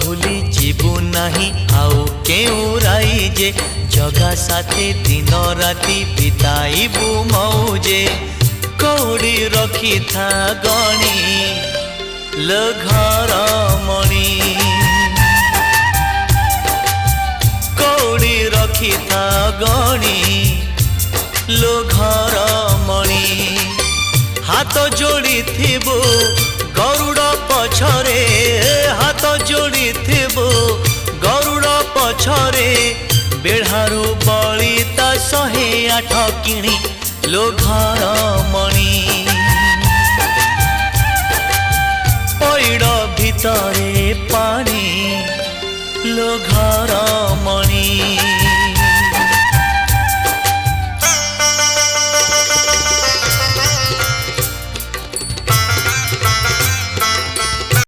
भूली जीवु नहीं आउ केउ राई जे जगा साथे दिन राति बिताइबु मौजे कौड़ी रखी था गणी लो घर मणि कौड़ी रखी था गणी लो घर मणि हाथ जोड़ी थिबु गरुड़ पछरे हाथ जोड़ी थिबु गरुड़ पछरे बेढ़ारू बलिता 108 किणी लो घर मणि पैड़ भितरे पानी लो घर मणि।